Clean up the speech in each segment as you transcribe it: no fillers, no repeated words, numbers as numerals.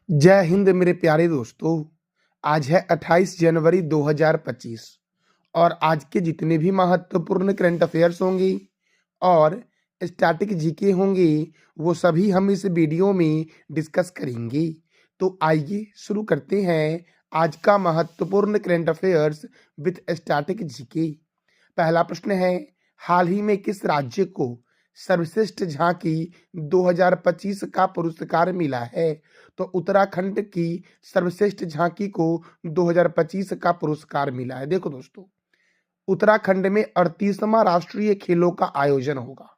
जय हिंद मेरे प्यारे दोस्तों। आज है 28 जनवरी 2025 और आज के जितने भी महत्वपूर्ण करंट अफेयर्स होंगे और स्टैटिक जीके होंगे वो सभी हम इस वीडियो में डिस्कस करेंगे। तो आइए शुरू करते हैं आज का महत्वपूर्ण current affairs with static GK. पहला प्रश्न है, हाल ही में किस राज्य को सर्वश्रेष्ठ झांकी 2025 का पुरस्कार मिला है? तो उत्तराखंड की सर्वश्रेष्ठ झांकी को 2025 का पुरस्कार मिला है। देखो दोस्तों, उत्तराखंड में 38वां राष्ट्रीय खेलों का आयोजन होगा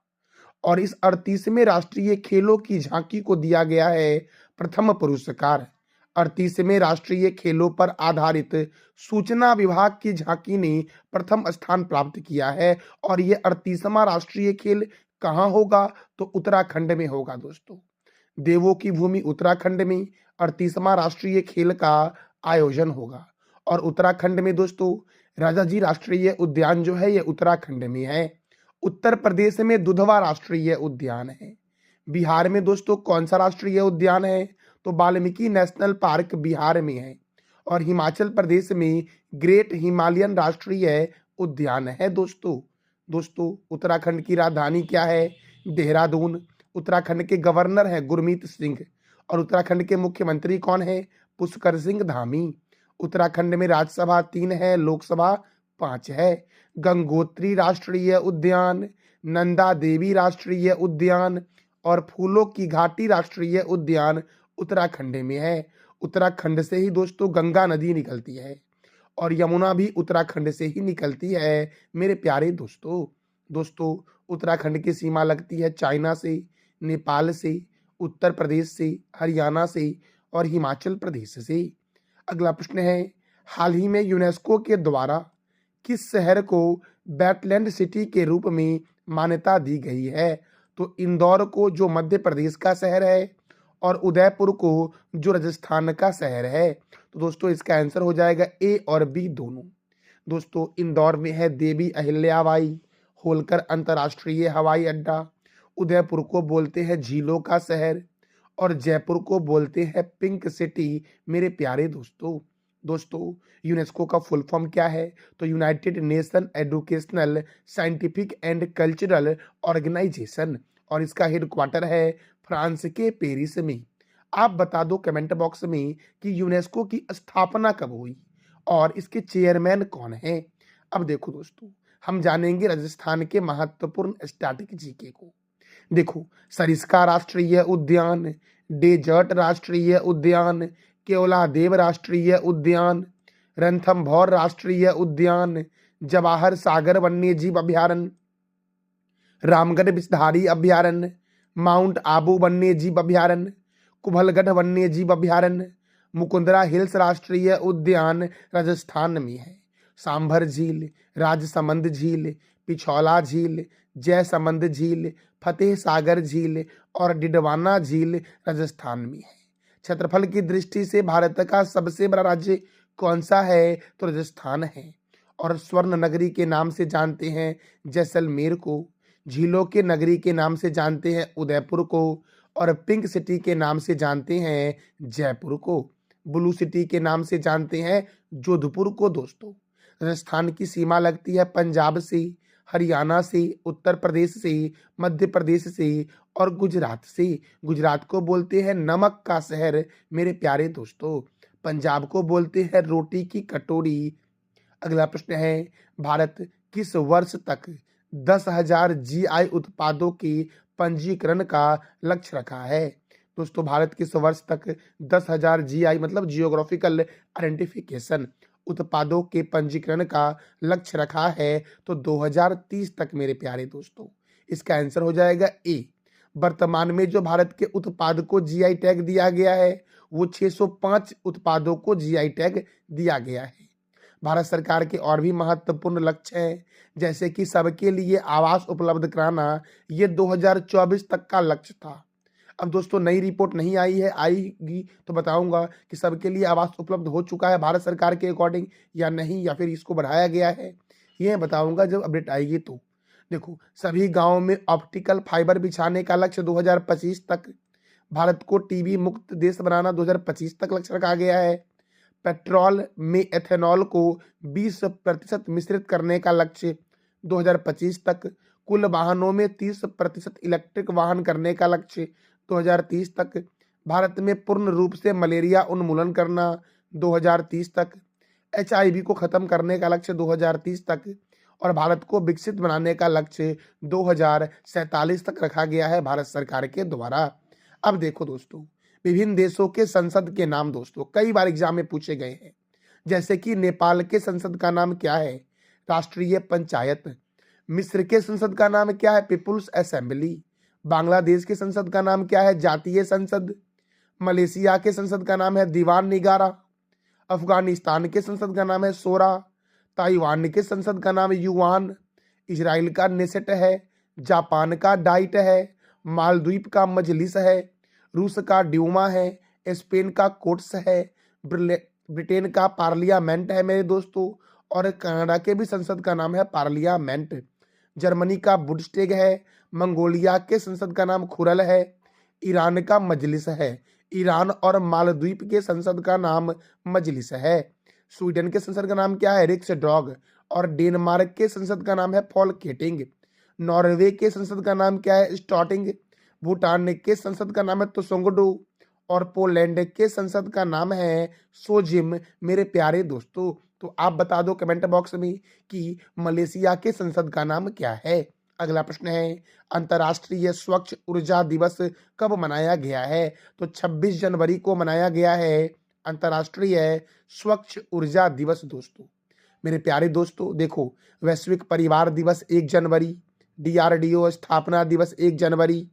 और इस 38वें राष्ट्रीय खेलों की झांकी को दिया गया है प्रथम पुरस्कार। 38वें राष्ट्रीय खेलों पर आधारित सूचना विभाग की झांकी ने प्रथम स्थान प्राप्त किया है और ये 38वां राष्ट्रीय खेल कहाँ होगा? तो उत्तराखंड में होगा दोस्तों। देवों की भूमि उत्तराखंड में 38वां राष्ट्रीय खेल का आयोजन होगा और उत्तराखंड में दोस्तों राजाजी राष्ट्रीय उद्यान जो है ये उत्तराखंड में है। उत्तर प्रदेश में दुधवा राष्ट्रीय उद्यान है। बिहार में दोस्तों कौन सा राष्ट्रीय उद्यान है? तो वाल्मीकि नेशनल पार्क बिहार में है और हिमाचल प्रदेश में ग्रेट हिमालयन राष्ट्रीय उद्यान है दोस्तों उत्तराखंड की राजधानी क्या है? देहरादून। उत्तराखंड के गवर्नर हैं गुरमीत सिंह और उत्तराखंड के मुख्यमंत्री कौन है? पुष्कर सिंह धामी। उत्तराखंड में राज्यसभा 3 है, लोकसभा 5 है। गंगोत्री राष्ट्रीय उद्यान, नंदा देवी राष्ट्रीय उद्यान और फूलों की घाटी राष्ट्रीय उद्यान उत्तराखंड में है। उत्तराखंड से ही दोस्तों गंगा नदी निकलती है और यमुना भी उत्तराखंड से ही निकलती है मेरे प्यारे दोस्तों उत्तराखंड की सीमा लगती है चाइना से, नेपाल से, उत्तर प्रदेश से, हरियाणा से और हिमाचल प्रदेश से। अगला प्रश्न है, हाल ही में यूनेस्को के द्वारा किस शहर को वेटलैंड सिटी के रूप में मान्यता दी गई है? तो इंदौर को जो मध्य प्रदेश का शहर है और उदयपुर को जो राजस्थान का शहर है। तो दोस्तों इसका आंसर हो जाएगा ए और बी दोनों। दोस्तों इंदौर में है देवी अहिल्याबाई होलकर अंतर्राष्ट्रीय हवाई अड्डा, उदयपुर को बोलते हैं झीलों का शहर और जयपुर को बोलते हैं पिंक सिटी मेरे प्यारे दोस्तों यूनेस्को का फुल फॉर्म क्या है? तो united nation educational scientific and cultural organisation और इसका हेडक्वार्टर है फ्रांस के पेरिस में। आप बता दो कमेंट बॉक्स में कि यूनेस्को की स्थापना कब हुई और इसके चेयरमैन कौन है। अब देखो दोस्तों, हम जानेंगे राजस्थान के महत्वपूर्ण स्टैटिक जीके को। देखो, सरिस्का राष्ट्रीय उद्यान, डेजर्ट राष्ट्रीय उद्यान, केवलादेव राष्ट्रीय उद्यान, रणथंभौर राष्ट्रीय उद्यान, जवाहर सागर वन्यजीव अभयारण्य, रामगढ़ विषधारी अभयारण्य, माउंट आबू वन्यजीव अभयारण्य, कुंभलगढ़ वन्यजीव अभयारण्य, मुकुंदरा हिल्स राष्ट्रीय उद्यान राजस्थान में है। सांभर झील, राजसमंद झील, पिछौला झील, जयसमंद झील, फतेह सागर झील और डिडवाना झील राजस्थान में है। क्षेत्रफल की दृष्टि से भारत का सबसे बड़ा राज्य कौन सा है? तो राजस्थान है और स्वर्ण नगरी के नाम से जानते हैं जैसलमेर को, झीलों के नगरी के नाम से जानते हैं उदयपुर को और पिंक सिटी के नाम से जानते हैं जयपुर को, ब्लू सिटी के नाम से जानते हैं जोधपुर को। दोस्तों राजस्थान की सीमा लगती है पंजाब से, हरियाणा से, उत्तर प्रदेश से, मध्य प्रदेश से और गुजरात से। गुजरात को बोलते हैं नमक का शहर मेरे प्यारे दोस्तों, पंजाब को बोलते हैं रोटी की कटोरी। अगला प्रश्न है, भारत किस वर्ष तक 10,000 जीआई उत्पादों के पंजीकरण का लक्ष्य रखा है? दोस्तों भारत किस वर्ष तक 10,000 जीआई मतलब जियोग्राफिकल आइडेंटिफिकेशन उत्पादों के पंजीकरण का लक्ष्य रखा है? तो 2030 तक मेरे प्यारे दोस्तों। इसका आंसर हो जाएगा ए। वर्तमान में जो भारत के उत्पाद को जीआई टैग दिया गया है वो 605 उत्पादों को जीआई टैग दिया गया है। भारत सरकार के और भी महत्वपूर्ण लक्ष्य हैं जैसे कि सबके लिए आवास उपलब्ध कराना, ये 2024 तक का लक्ष्य था। अब दोस्तों नई रिपोर्ट नहीं आई है, आएगी तो बताऊंगा कि सबके लिए आवास उपलब्ध हो चुका है भारत सरकार के अकॉर्डिंग या नहीं, या फिर इसको बढ़ाया गया है, ये बताऊंगा जब अपडेट आएगी तो। देखो, सभी गांवों में ऑप्टिकल फाइबर बिछाने का लक्ष्य 2025 तक, भारत को टीबी मुक्त देश बनाना 2025 तक लक्ष्य रखा गया है। पेट्रोल में एथेनॉल को 20% मिश्रित करने का लक्ष्य 2025 तक। कुल वाहनों में 30% इलेक्ट्रिक वाहन करने का लक्ष्य 2030 तक। भारत में पूर्ण रूप से मलेरिया उन्मूलन करना 2030 तक। HIV को खत्म करने का लक्ष्य 2030 तक और भारत को विकसित बनाने का लक्ष्य 2047 तक रखा गया है भारत सरकार के द्वारा। अब देखो दोस्तों, विभिन्न देशों के संसद के नाम दोस्तों कई बार एग्जाम में पूछे गए हैं। जैसे कि नेपाल के संसद का नाम क्या है? राष्ट्रीय पंचायत। मिस्र के संसद का नाम क्या है? People's assembly. बांग्लादेश के संसद का नाम क्या है? जातीय संसद। मलेशिया के संसद का नाम है दीवान निगारा। अफगानिस्तान के संसद का नाम है सोरा। ताइवान के संसद का नाम युवान। इजराइल का नेसेट है। जापान का डाइट है। मालदीव का मजलिस है। रूस का ड्यूमा है। स्पेन का कोर्ट्स है। ब्रिटेन का पार्लियामेंट है मेरे दोस्तों। और कनाडा के भी संसद का नाम है पार्लियामेंट। जर्मनी का बुंडस्टैग है। मंगोलिया के संसद का नाम खुरल है। ईरान का मजलिस है। ईरान और मालदीव के संसद का नाम मजलिस है। स्वीडन के संसद का नाम क्या है? रिक्सडॉग। और डेनमार्क के संसद का नाम है फॉलकेटिंग। नॉर्वे के संसद का नाम क्या है? स्टॉटिंग। भूटान के संसद का नाम है तुसोंगडू। और पोलैंड के संसद का नाम है सोजिम मेरे प्यारे दोस्तों। तो आप बता दो कमेंट बॉक्स में कि मलेशिया के संसद का नाम क्या है। अगला प्रश्न है, अंतर्राष्ट्रीय स्वच्छ ऊर्जा दिवस कब मनाया गया है? तो 26 जनवरी को मनाया गया है अंतर्राष्ट्रीय स्वच्छ ऊर्जा दिवस दोस्तों। मेरे प्यारे दोस्तों देखो, वैश्विक परिवार दिवस 1 जनवरी, DRDO स्थापना दिवस 1 जनवरी,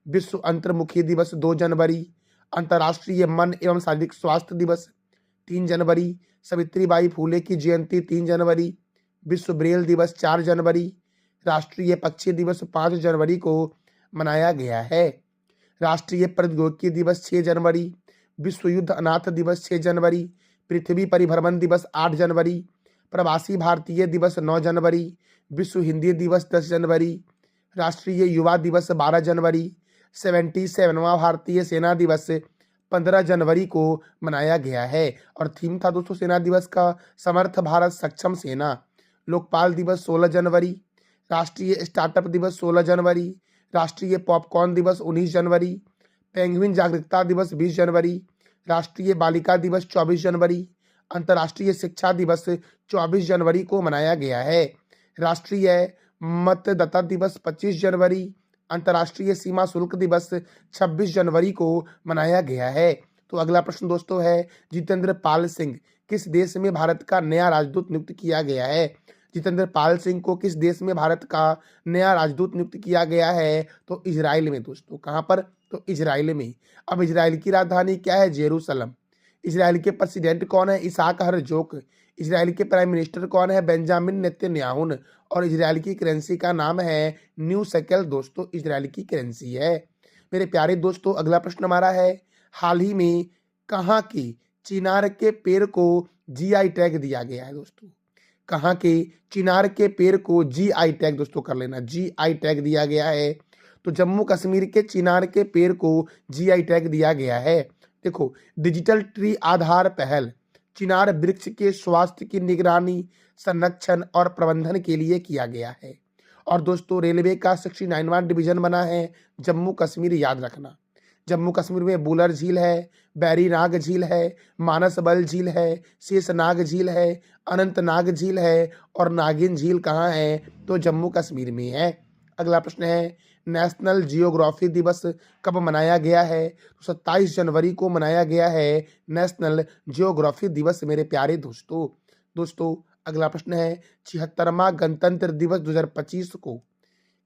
विश्व अंतर्मुखी दिवस 2 जनवरी, अंतर्राष्ट्रीय मन एवं शारीरिक स्वास्थ्य दिवस 3 जनवरी, सावित्रीबाई फूले की जयंती 3 जनवरी, विश्व ब्रेल दिवस 4 जनवरी, राष्ट्रीय पक्षी दिवस 5 जनवरी को मनाया गया है। राष्ट्रीय प्रौद्योगिकी दिवस 6 जनवरी, विश्व युद्ध अनाथ दिवस 6 जनवरी, पृथ्वी परिभ्रमण दिवस 8 जनवरी, प्रवासी भारतीय दिवस 9 जनवरी, विश्व हिंदी दिवस 10 जनवरी, राष्ट्रीय युवा दिवस 12 जनवरी, 77वां भारतीय सेना दिवस 15 जनवरी को मनाया गया है। और थीम था दोस्तों सेना दिवस का समर्थ भारत सक्षम सेना। लोकपाल दिवस 16 जनवरी, राष्ट्रीय स्टार्टअप दिवस 16 जनवरी, राष्ट्रीय पॉपकॉर्न दिवस 19 जनवरी, पेंगुइन जागरूकता दिवस 20 जनवरी, राष्ट्रीय बालिका दिवस 24 जनवरी, अंतर्राष्ट्रीय शिक्षा दिवस 24 जनवरी को मनाया गया है। राष्ट्रीय मतदाता दिवस 25 जनवरी, अंतर्राष्ट्रीय सीमा शुल्क दिवस 26 जनवरी को मनाया गया है। तो अगला प्रश्न दोस्तों है, जितेंद्र पाल सिंह किस देश में भारत का नया राजदूत नियुक्त किया गया है? जितेंद्र पाल सिंह को किस देश में भारत का नया राजदूत नियुक्त किया गया है? तो इजराइल में दोस्तों। कहां पर? तो इजराइल में। अब इजराइल की राजधानी क्या है? जेरूसलम। इजराइल के प्रेसिडेंट कौन है? इसाक हरजोक। इजराइल के प्राइम मिनिस्टर कौन है? Benjamin Netanyahu. और इजराइल की करेंसी का नाम है न्यू शेकेल दोस्तों, इजराइल की करेंसी है। मेरे प्यारे दोस्तों अगला प्रश्न हमारा है, हाल ही में कहाँ की चिनार के पेड़ को GI टैग दिया गया है दोस्तों? कहाँ के चिनार के पेड़ को GI टैग दोस्तों कर लेना, GI टैग दिया गया है। तो जम्मू कश्मीर के चिनार के पेड़ को GI टैग दिया गया है। देखो, डिजिटल ट्री आधार पहल चिनार वृक्ष के स्वास्थ्य की निगरानी, संरक्षण और प्रबंधन के लिए किया गया है। और दोस्तों रेलवे का 69वां डिवीजन बना है जम्मू कश्मीर, याद रखना। जम्मू कश्मीर में बुलर झील है, बैरीनाग झील है, मानसबल झील है, शेषनाग झील है, अनंतनाग झील है और नागिन झील कहाँ है? तो जम्मू कश्मीर में है। अगला प्रश्न है, नेशनल जियोग्राफी दिवस कब मनाया गया है? तो 27 जनवरी को मनाया गया है नेशनल जियोग्राफी दिवस मेरे प्यारे दोस्तों अगला प्रश्न है, 76वां गणतंत्र दिवस 2025 को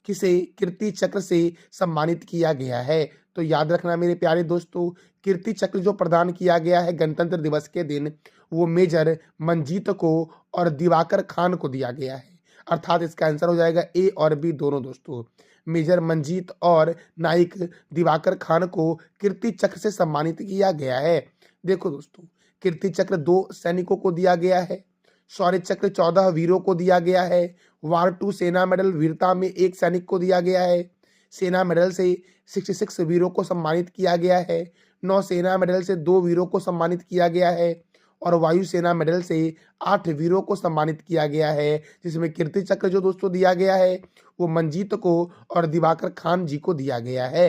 किसे कीर्ति चक्र से सम्मानित किया गया है? तो याद रखना मेरे प्यारे दोस्तों, कीर्ति चक्र जो प्रदान किया गया है गणतंत्र दिवस के दिन, वो मेजर मंजीत को और दिवाकर खान को दिया गया है। अर्थात इसका आंसर हो जाएगा A और B दोनों दोस्तों। मेजर मंजीत और नाइक दिवाकर खान को कीर्ति चक्र से सम्मानित किया गया है। देखो दोस्तों, कीर्ति चक्र 2 सैनिकों को दिया गया है, शौर्य चक्र 14 वीरों को दिया गया है, वार 2 सेना मेडल वीरता में 1 सैनिक को दिया गया है, सेना मेडल से 66 वीरों को सम्मानित किया गया है। नौसेना मेडल से 2 वीरों को सम्मानित किया गया है और वायुसेना मेडल से 8 वीरों को सम्मानित किया गया है, जिसमें कीर्ति चक्र जो दोस्तों दिया गया है वो मंजीत को और दिवाकर खान जी को दिया गया है।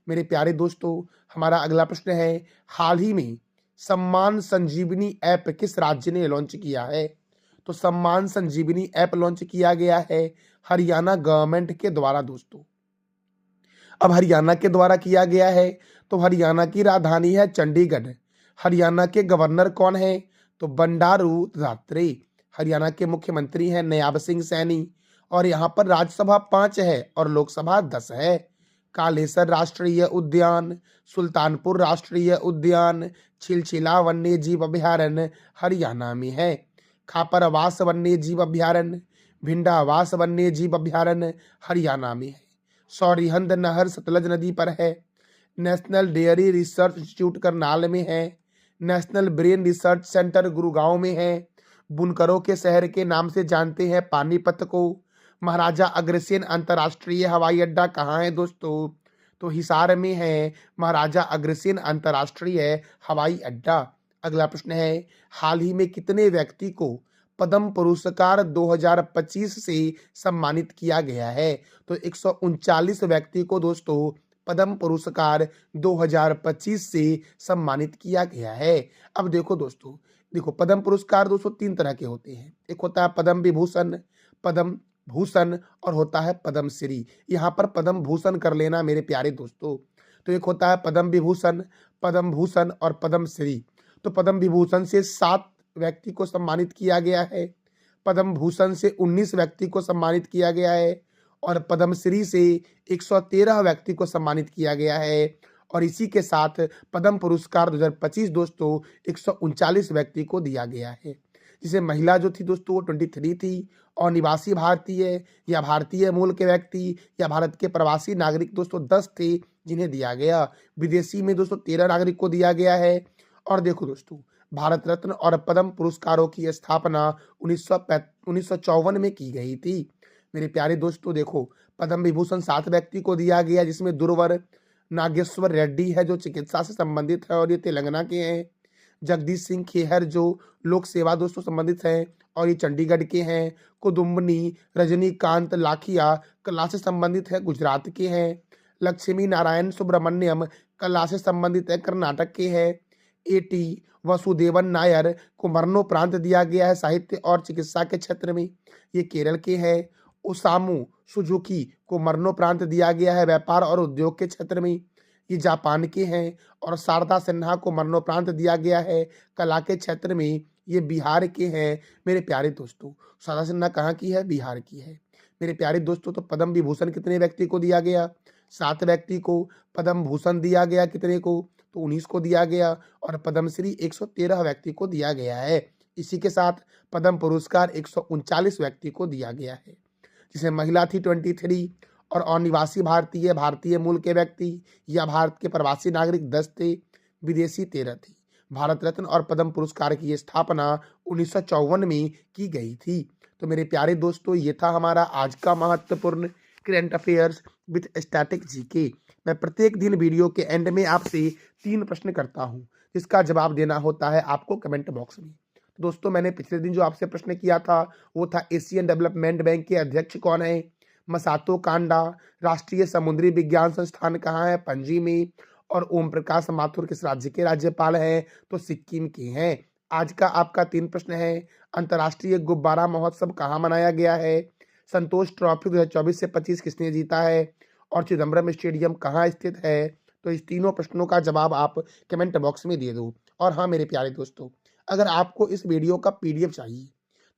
मेरे प्यारे दोस्तों, हमारा अगला प्रश्न है, हाल ही में सम्मान संजीवनी ऐप किस राज्य ने लॉन्च किया है? तो सम्मान संजीवनी ऐप लॉन्च किया गया है हरियाणा गवर्नमेंट के द्वारा दोस्तों। अब हरियाणा के द्वारा किया गया है तो हरियाणा की राजधानी है चंडीगढ़। हरियाणा के गवर्नर कौन है? तो बंडारू दत्तात्रेय। हरियाणा के मुख्यमंत्री हैं नायब सिंह सैनी और यहाँ पर राज्यसभा 5 है और लोकसभा 10 है। कालेसर राष्ट्रीय उद्यान, सुल्तानपुर राष्ट्रीय उद्यान, छिलछिला वन्य जीव अभ्यारण्य हरियाणा में है। खापरवास वन्य जीव अभ्यारण्य, भिंडावास वन्य जीव अभ्यारण्य हरियाणा में है। सौरिहंद नहर सतलज नदी पर है। National dairy research institute Karnal में है। National brain research centre Gurgaon में है। बुनकरों के शहर के नाम से जानते हैं पानीपत को। महाराजा अग्रसेन अंतर्राष्ट्रीय हवाई अड्डा कहाँ है दोस्तों? तो हिसार में है महाराजा अग्रसेन अंतर्राष्ट्रीय हवाई अड्डा। अगला प्रश्न है, हाल ही में कितने व्यक्ति को पद्म पुरस्कार 2025 से सम्मानित किया गया है? तो 139 व्यक्ति को दोस्तों पद्म पुरस्कार 2025 से सम्मानित किया गया है। अब देखो दोस्तों, पद्म पुरस्कार दोस्तों 3 तरह के होते हैं। एक होता है पद्म विभूषण, पद्म भूषण और होता है पद्म श्री। यहाँ पर पद्म भूषण कर लेना मेरे प्यारे दोस्तों। तो एक होता है पद्म विभूषण, पद्म भूषण और पद्म श्री। तो पद्म विभूषण से 7 व्यक्ति को सम्मानित किया गया है। पद्म भूषण से 19 व्यक्ति को सम्मानित किया गया है और पद्मश्री से 113 व्यक्ति को सम्मानित किया गया है। और इसी के साथ पद्म पुरस्कार 2025 दोस्तों 139 व्यक्ति को दिया गया है, जिसे महिला जो थी दोस्तों वो 23 थी और निवासी भारतीय या भारतीय मूल के व्यक्ति या भारत के प्रवासी नागरिक दोस्तों 10 थे जिन्हें दिया गया। विदेशी में दोस्तों 13 नागरिक को दिया गया है। और देखो दोस्तों, भारत रत्न और पद्म पुरस्कारों की स्थापना 1954 में की गई थी। मेरे प्यारे दोस्तों देखो, पद्म विभूषण 7 व्यक्ति को दिया गया, जिसमें दुर्वर नागेश्वर रेड्डी है जो चिकित्सा से संबंधित है और ये तेलंगाना के हैं। जगदीश सिंह खेहर जो लोक सेवा दोस्तों संबंधित हैं और ये चंडीगढ़ के हैं। कुदुम्बनी रजनीकांत लाखिया कला से संबंधित है, गुजरात के हैं। लक्ष्मी नारायण सुब्रमण्यम कला से संबंधित है, कर्नाटक के हैं। एटी वसुदेवन नायर को मरणोपरांत दिया गया है साहित्य और चिकित्सा के क्षेत्र में, ये केरल के हैं। ओसामू सुजुकी को मरणोपरांत दिया गया है व्यापार और उद्योग के क्षेत्र में, ये जापान के हैं। और शारदा सिन्हा को मरणोपरांत दिया गया है कला के क्षेत्र में, ये बिहार के हैं। मेरे प्यारे दोस्तों, शारदा सिन्हा कहाँ की है? बिहार की है। मेरे प्यारे दोस्तों, तो पद्म विभूषण कितने व्यक्ति को दिया गया? 7 व्यक्ति को। पद्म भूषण दिया गया कितने को? तो 19 को दिया गया। और पद्मश्री 113 व्यक्ति को दिया गया है। इसी के साथ पद्म पुरस्कार 139 व्यक्ति को दिया गया है, जिसे महिला थी 23 और अनिवासी भारतीय मूल के व्यक्ति या भारत के प्रवासी नागरिक 10 थे, विदेशी 13 थी। भारत रत्न और पद्म पुरस्कार की स्थापना 1954 में की गई थी। तो मेरे प्यारे दोस्तों, ये था हमारा आज का महत्वपूर्ण current affairs with static GK. मैं प्रत्येक दिन वीडियो के एंड में आपसे 3 प्रश्न करता हूं, जिसका जवाब देना होता है आपको कमेंट बॉक्स में। तो दोस्तों, मैंने पिछले दिन जो आपसे प्रश्न किया था वो था एशियन डेवलपमेंट बैंक के अध्यक्ष कौन है? मसातो कांडा। राष्ट्रीय समुद्री विज्ञान संस्थान कहाँ है? पणजी में। और ओम प्रकाश माथुर किस राज्य के राज्यपाल हैं? तो सिक्किम के हैं। आज का आपका 3 प्रश्न है, अंतर्राष्ट्रीय गुब्बारा महोत्सव कहाँ मनाया गया है? संतोष ट्रॉफी 2024 से 25 किसने जीता है? और चिदम्बरम स्टेडियम कहाँ स्थित है? तो इस तीनों प्रश्नों का जवाब आप कमेंट बॉक्स में दे दो। और हाँ मेरे प्यारे दोस्तों, अगर आपको इस वीडियो का पीडीएफ चाहिए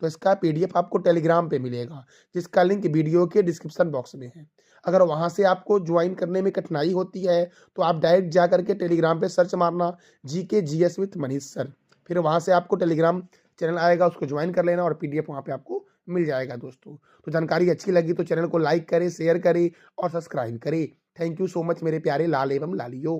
तो इसका पीडीएफ आपको टेलीग्राम पे मिलेगा, जिसका लिंक वीडियो के डिस्क्रिप्शन बॉक्स में है। अगर वहां से आपको ज्वाइन करने में कठिनाई होती है तो आप डायरेक्ट जा करके टेलीग्राम पे सर्च मारना GK GS with Manish sir, फिर वहां से आपको टेलीग्राम चैनल आएगा, उसको ज्वाइन कर लेना और पीडीएफ वहां पे आपको मिल जाएगा दोस्तों। तो जानकारी अच्छी लगी तो चैनल को लाइक करें, शेयर करें और सब्सक्राइब करें। थैंक यू सो मच मेरे प्यारे लाल एवं लालियो।